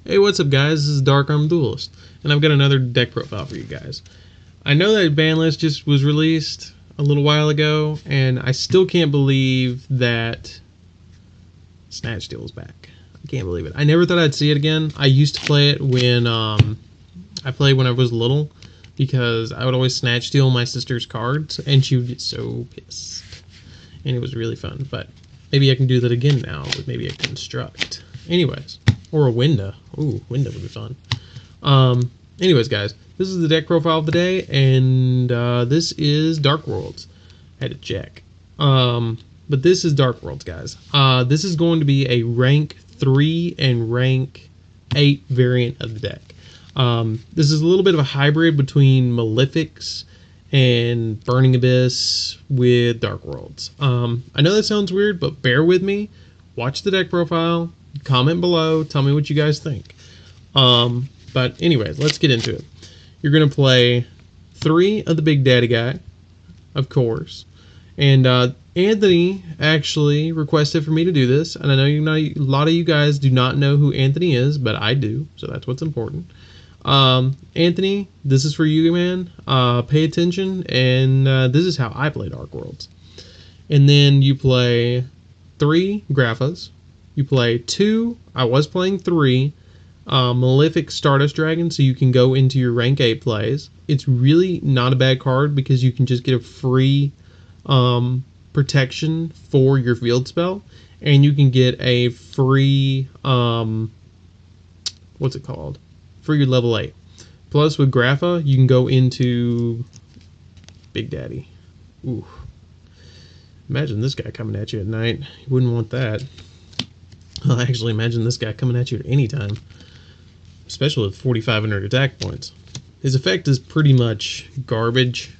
Hey, what's up, guys? This is Dark Arm Duelist, and I've got another deck profile for you guys. I know that ban list just was released a little while ago, and I still can't believe that Snatch Steal is back. I can't believe it. I never thought I'd see it again. I used to play it when I played when I was little, because I would always Snatch Steal my sister's cards, and she would get so pissed. And it was really fun, but maybe I can do that again now with maybe a Construct. Anyways. Or a Winda. Ooh, Winda would be fun. Anyways, guys, this is the deck profile of the day, and this is Dark Worlds. I had to check. But this is Dark Worlds, guys. This is going to be a rank 3 and rank 8 variant of the deck. This is a little bit of a hybrid between Malefics and Burning Abyss with Dark Worlds. I know that sounds weird, but bear with me. Watch the deck profile. Comment below. Tell me what you guys think. But anyways, let's get into it. You're going to play 3 of the Big Daddy guy, of course. And Anthony actually requested for me to do this. And I know a lot of you guys do not know who Anthony is, but I do. So that's what's important. Anthony, this is for you, man. Pay attention. And this is how I play Dark Worlds. And then you play 3 Graphas. You play 2, I was playing 3, Malefic Stardust Dragon, so you can go into your rank 8 plays. It's really not a bad card because you can just get a free protection for your field spell, and you can get a free, what's it called? For your level 8. Plus with Grapha, you can go into Big Daddy. Ooh. Imagine this guy coming at you at night. You wouldn't want that. Well, actually, imagine this guy coming at you at any time, especially with 4,500 attack points. His effect is pretty much garbage,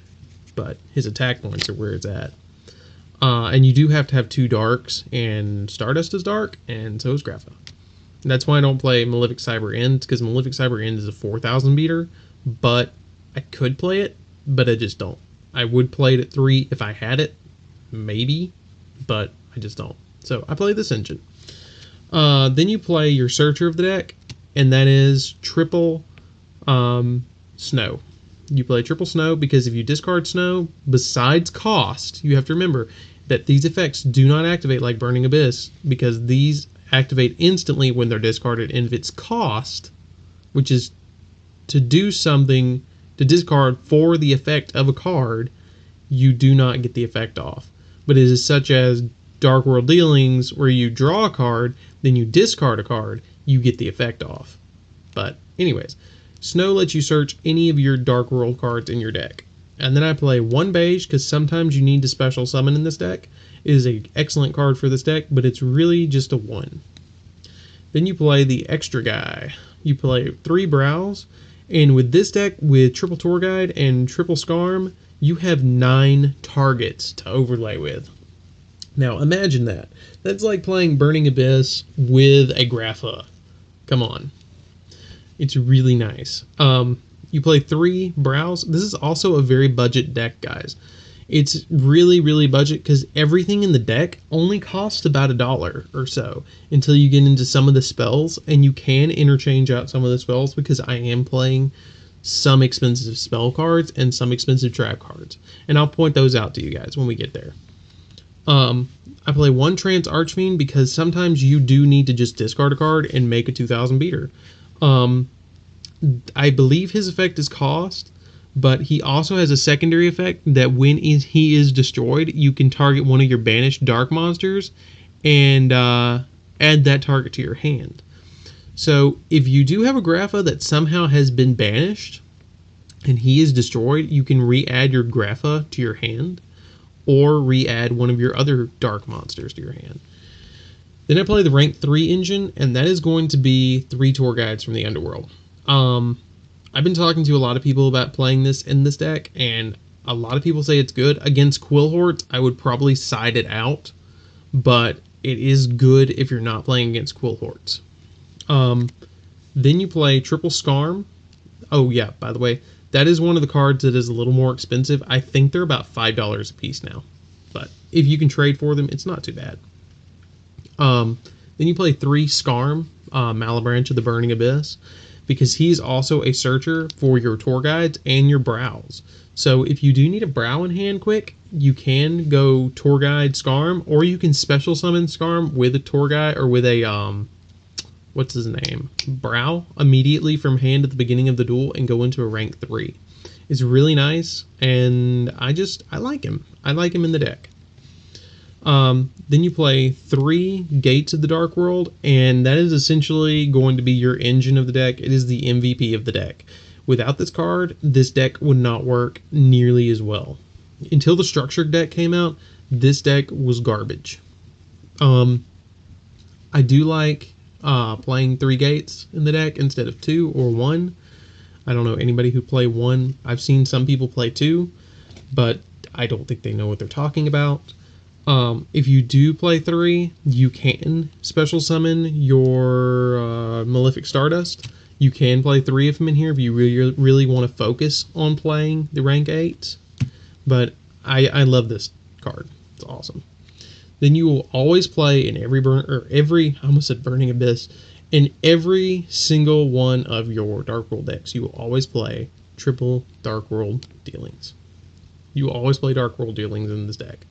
but his attack points are where it's at. And you do have to have 2 darks, and Stardust is dark, and so is Grapha. And that's why I don't play Malefic Cyber End, because Malefic Cyber End is a 4,000 beater, but I could play it, but I just don't. I would play it at 3 if I had it, maybe, but I just don't. So I play this engine. Then you play your Searcher of the deck, and that is triple Snow. You play triple Snow because if you discard Snow, besides cost, you have to remember that these effects do not activate like Burning Abyss, because these activate instantly when they're discarded, and if it's cost, which is to do something, to discard for the effect of a card, you do not get the effect off. But it is such as Dark World Dealings, where you draw a card, then you discard a card, you get the effect off. But anyways, Snow lets you search any of your Dark World cards in your deck. And then I play 1 beige, because sometimes you need to special summon in this deck. It is an excellent card for this deck, but it's really just a 1. Then you play the extra guy. You play 3 Brows, and with this deck, with triple Tour Guide and triple Scarm, you have 9 targets to overlay with. Now, imagine that. That's like playing Burning Abyss with a Grapha. Come on. It's really nice. You play 3 Brows. This is also a very budget deck, guys. It's really, really budget because everything in the deck only costs about $1 or so until you get into some of the spells, and you can interchange out some of the spells because I am playing some expensive spell cards and some expensive trap cards. And I'll point those out to you guys when we get there. I play 1 Trance Archfiend because sometimes you do need to just discard a card and make a 2,000 beater. I believe his effect is cost, but he also has a secondary effect that when he is destroyed, you can target one of your banished dark monsters and add that target to your hand. So if you do have a Grapha that somehow has been banished and he is destroyed, you can re-add your Grapha to your hand, or re-add one of your other dark monsters to your hand. Then I play the rank 3 engine, and that is going to be 3 tour guides from the Underworld. I've been talking to a lot of people about playing this in this deck, and a lot of people say it's good. Against Quillhorts, I would probably side it out, but it is good if you're not playing against Quillhorts. Then you play triple Scarm. Oh yeah, by the way, that is one of the cards that is a little more expensive. I think they're about $5 a piece now. But if you can trade for them, it's not too bad. Then you play 3 Scarm. Malebranche of the Burning Abyss, because he's also a searcher for your tour guides and your brows. So if you do need a brow in hand quick, you can go tour guide Scarm, or you can special summon Scarm with a tour guide or with a what's his name, brow immediately from hand at the beginning of the duel and go into a rank 3. It's really nice, and I like him. I like him in the deck. Then you play 3 Gates of the Dark World, and that is essentially going to be your engine of the deck. It is the MVP of the deck. Without this card, this deck would not work nearly as well. Until the structured deck came out, this deck was garbage. I do like playing 3 Gates in the deck instead of 2 or 1. I don't know anybody who play 1. I've seen some people play 2, but I don't think they know what they're talking about. If you do play 3, you can special summon your Malefic Stardust. You can play 3 of them in here if you really want to focus on playing the rank 8. But I love this card. It's awesome. Then you will always play in I almost said Burning Abyss. In every single one of your Dark World decks, you will always play triple Dark World Dealings. You will always play Dark World Dealings in this deck,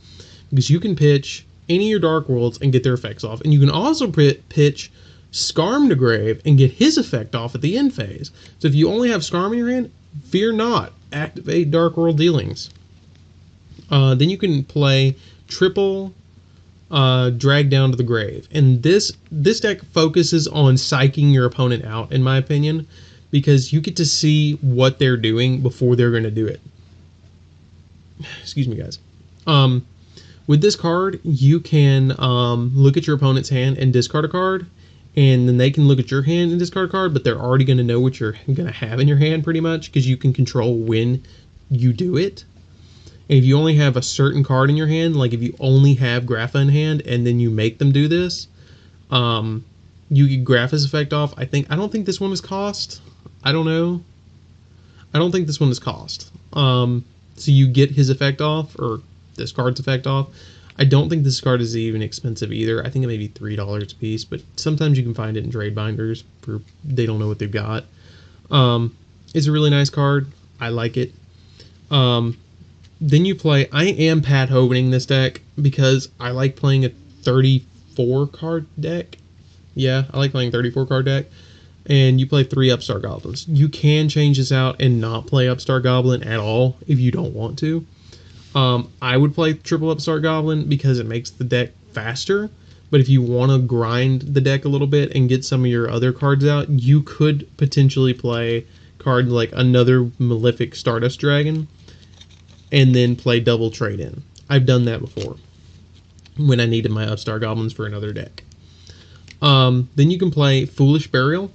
because you can pitch any of your Dark Worlds and get their effects off, and you can also pitch Scarm to Grave and get his effect off at the end phase. So if you only have Scarm in your hand, fear not, activate Dark World Dealings. Then you can play triple Drag Down to the Grave, and this deck focuses on psyching your opponent out, in my opinion, because you get to see what they're doing before they're going to do it. Excuse me, guys. With this card, you can look at your opponent's hand and discard a card, and then they can look at your hand and discard a card, but they're already going to know what you're going to have in your hand pretty much, because you can control when you do it. And if you only have a certain card in your hand, like if you only have Grapha in hand and then you make them do this, you get Grapha's effect off. I don't think this one is cost. I don't know. I don't think this one is cost. So you get his effect off, or this card's effect off. I don't think this card is even expensive either. I think it may be $3 a piece, but sometimes you can find it in trade binders for they don't know what they've got. It's a really nice card. I like it. Then you play, I am Pat Hovening this deck because I like playing a 34 card deck. Yeah, I like playing 34 card deck. And you play 3 Upstart Goblins. You can change this out and not play Upstart Goblin at all if you don't want to. I would play triple Upstart Goblin because it makes the deck faster. But if you want to grind the deck a little bit and get some of your other cards out, you could potentially play cards like another Malefic Stardust Dragon and then play double trade-in. I've done that before when I needed my Upstart Goblins for another deck. Then you can play Foolish Burial.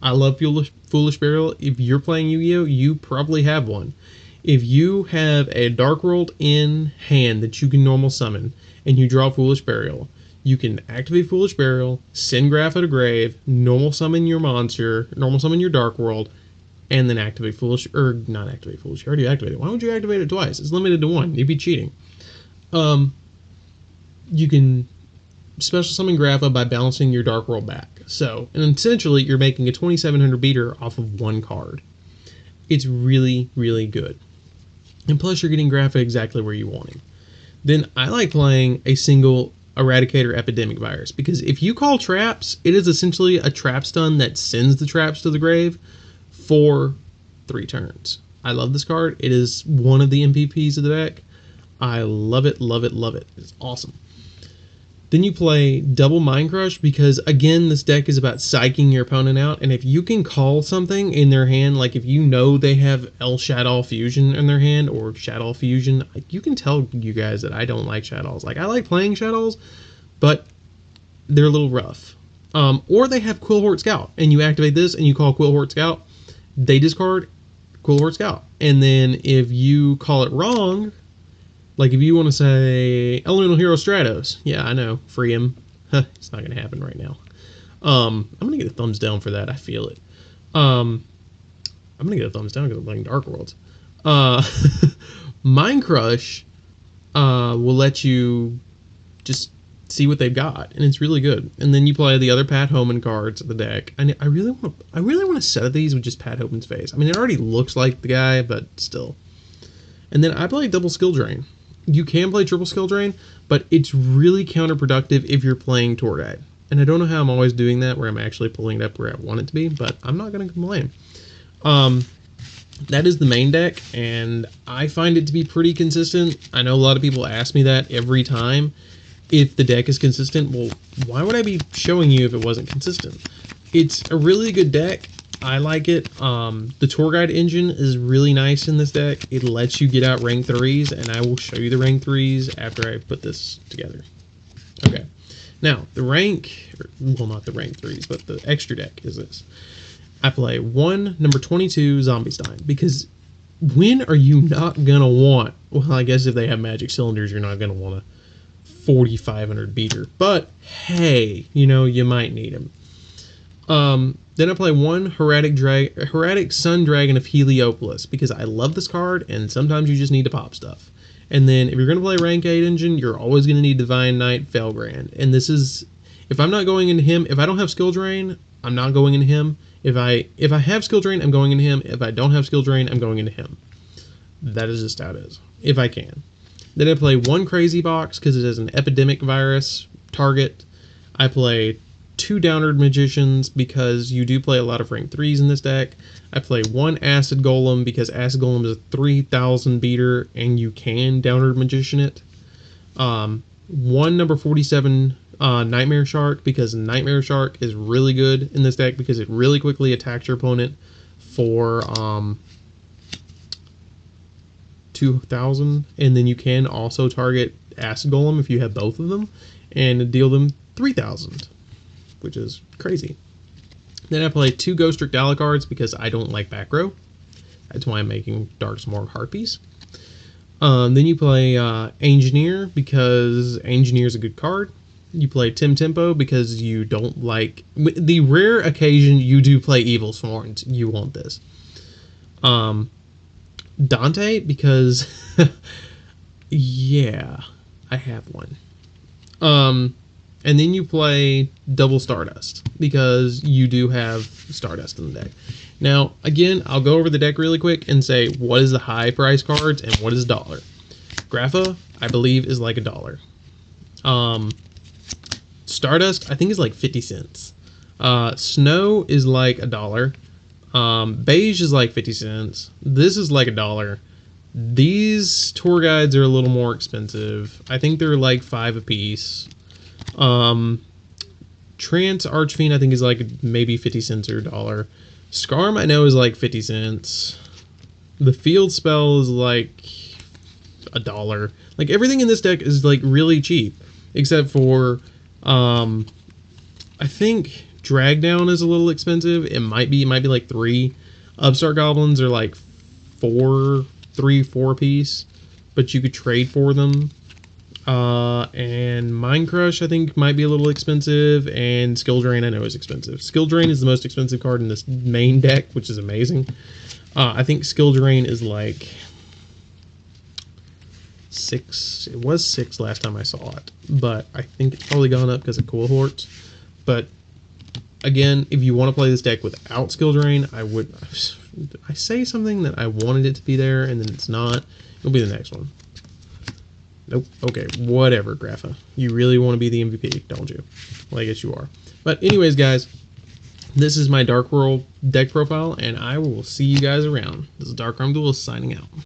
I love Foolish Burial. If you're playing Yu-Gi-Oh!, you probably have one. If you have a Dark World in hand that you can normal summon, and you draw Foolish Burial, you can activate Foolish Burial, send Grapha to Grave, normal summon your monster, normal summon your Dark World, and then activate Foolish, or not activate Foolish, you already activated it. Why would you activate it twice? It's limited to 1. You'd be cheating. You can special summon Grapha by balancing your Dark World back. So, and essentially, you're making a 2700 beater off of 1 card. It's really, really good. And plus, you're getting Grapha exactly where you want him. Then I like playing a single Eradicator Epidemic Virus, because if you call traps, it is essentially a trap stun that sends the traps to the grave for 3 turns. I love this card. It is one of the MVPs of the deck. I love it, love it, love it. It's awesome. Then you play double Mind Crush because, again, this deck is about psyching your opponent out. And if you can call something in their hand, like if you know they have El Shadow Fusion in their hand or Shadow Fusion, you can tell you guys that I don't like Shadows. Like, I like playing Shadows, but they're a little rough. Or they have Quillhort Scout, and you activate this and you call Quillhort Scout. They discard Quillhort Scout. And then if you call it wrong, like if you want to say Elemental Hero Stratos, yeah, I know, free him. It's not going to happen right now. I'm going to get a thumbs down for that. I feel it. I'm going to get a thumbs down because I'm playing Dark Worlds. Mind Crush will let you just see what they've got, and it's really good. And then you play the other Pat Homan cards of the deck. And I really want a set of these with just Pat Homan's face. I mean, it already looks like the guy, but still. And then I play double skill drain. You can play triple skill drain, but it's really counterproductive if you're playing tour guide. And I don't know how I'm always doing that, where I'm actually pulling it up where I want it to be, but I'm not going to complain. That is the main deck, and I find it to be pretty consistent. I know a lot of people ask me that every time. If the deck is consistent, well, why would I be showing you if it wasn't consistent? It's a really good deck. I like it. The tour guide engine is really nice in this deck. It lets you get out rank 3s, and I will show you the rank 3s after I put this together. Okay. Now, the rank, well, not the rank 3s, but the extra deck is this. I play number 22 Zombie Stein, because when are you not going to want, well, I guess if they have magic cylinders, you're not going to want a 4,500 beater, but hey, you know, you might need him. Then I play one Heretic Sun Dragon of Heliopolis, because I love this card, and sometimes you just need to pop stuff. And then if you're going to play rank 8 engine, you're always going to need Divine Knight Felgrand. And this is, if I'm not going into him, if I don't have skill drain, I'm not going into him. If I have skill drain, I'm going into him. If I don't have skill drain, I'm going into him. That is just how it is, if I can. Then I play one Crazy Box because it has an epidemic virus target. I play 2 Downward Magicians because you do play a lot of rank 3s in this deck. I play one Acid Golem because Acid Golem is a 3,000 beater and you can Downward Magician it. One number 47 Nightmare Shark because Nightmare Shark is really good in this deck because it really quickly attacks your opponent for 2,000, and then you can also target Acid Golem if you have both of them and deal them 3,000, which is crazy. Then I play 2 Ghost Trick Dalacards because I don't like back row. That's why I'm making Darksmorn Harpies. Then you play Engineer because Engineer is a good card. You play Tim Tempo because you don't like, the rare occasion you do play Evil Sworns, you want this. Dante because yeah, I have one. And then you play double Stardust because you do have Stardust in the deck. Now, again, I'll go over the deck really quick and say what is the high price cards and what is $1. Grapha, I believe, is like $1. Stardust, I think, is like 50 cents. Snow is like $1. Beige is like 50 cents. This is like $1. These tour guides are a little more expensive. I think they're like 5 a piece. Trance Archfiend, I think, is like maybe 50 cents or $1. Skarm, I know, is like 50 cents. The Field Spell is like $1. Like, everything in this deck is like really cheap, except for I think Dragdown is a little expensive. It might be like 3. Upstart Goblins are like 4 a piece, but you could trade for them. And Mind Crush, I think, might be a little expensive, and Skill Drain, I know, is expensive. Skill Drain is the most expensive card in this main deck, which is amazing. I think Skill Drain is like 6. It was 6 last time I saw it, but I think it's probably gone up because of cohorts. But again, if you want to play this deck without Skill Drain, I say something that I wanted it to be there, and then it's not. It'll be the next one. Nope. Okay, whatever, Grapha. You really want to be the MVP, don't you? Well, I guess you are. But anyways, guys, this is my Dark World deck profile, and I will see you guys around. This is Dark Arm Duelist signing out.